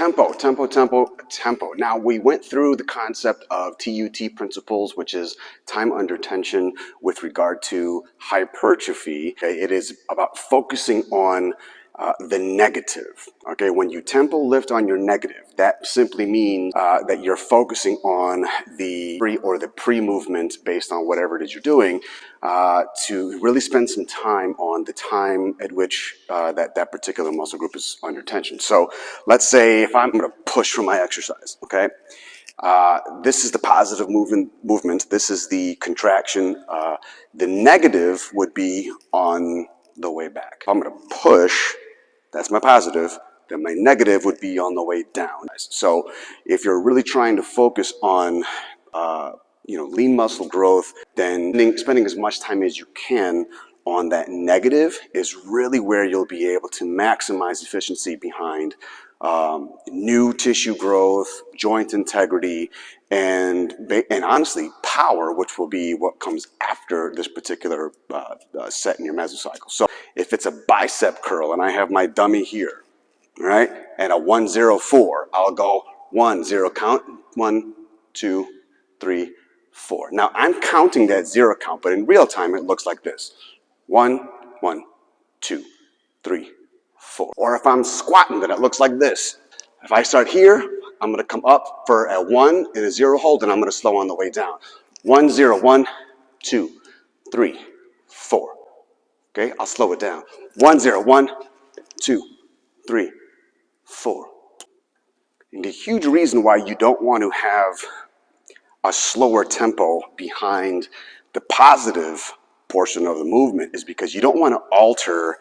Tempo. Now, we went through the concept of TUT principles, which is time under tension with regard to hypertrophy. Okay, it is about focusing on the negative. Okay, when you tempo lift on your negative, that simply means that you're focusing on the pre-movement based on whatever it is you're doing, to really spend some time on the time at which that particular muscle group is under tension. So let's say if I'm going to push for my exercise, okay, this is the positive movement. This is the contraction. The negative would be on the way back. If I'm going to push, that's my positive, then my negative would be on the way down. So if you're really trying to focus on lean muscle growth, then spending as much time as you can on that negative is really where you'll be able to maximize efficiency behind new tissue growth, joint integrity, and honestly power, which will be what comes after this particular set in your mesocycle. So if it's a bicep curl and I have my dummy here, right, and a 1-0-4, I'll go 1-0 count, 1, 2, 3, 4. Now I'm counting that 0 count, but in real time it looks like this: 1, 1, 2, 3, 4. Or if I'm squatting, then it looks like this. If I start here, I'm going to come up for a 1 and a 0 hold, and I'm going to slow on the way down. 1, 0, 1, 2, 3, 4. Okay, I'll slow it down. 1, 0, 1, 2, 3, 4. And the huge reason why you don't want to have a slower tempo behind the positive portion of the movement is because you don't want to alter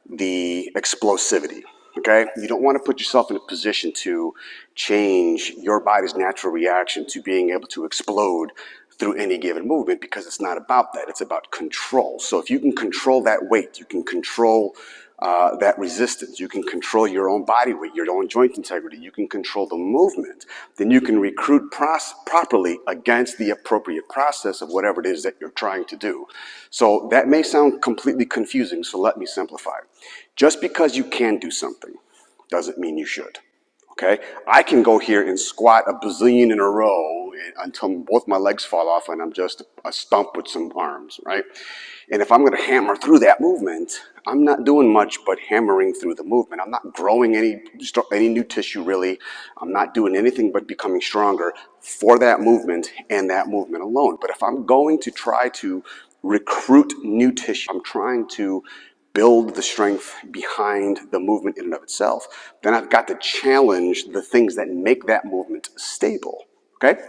the explosivity. Okay, you don't want to put yourself in a position to change your body's natural reaction to being able to explode through any given movement, because it's not about that. It's about control. So if you can control that weight, you can control that resistance, you can control your own body weight, your own joint integrity, you can control the movement, then you can recruit properly against the appropriate process of whatever it is that you're trying to do. So that may sound completely confusing, so let me simplify. Just because you can do something doesn't mean you should. Okay, I can go here and squat a bazillion in a row until both my legs fall off and I'm just a stump with some arms, right? And if I'm going to hammer through that movement, I'm not doing much but hammering through the movement. I'm not growing any new tissue, really. I'm not doing anything but becoming stronger for that movement and that movement alone. But if I'm going to try to recruit new tissue, I'm trying to build the strength behind the movement in and of itself, then I've got to challenge the things that make that movement stable, okay?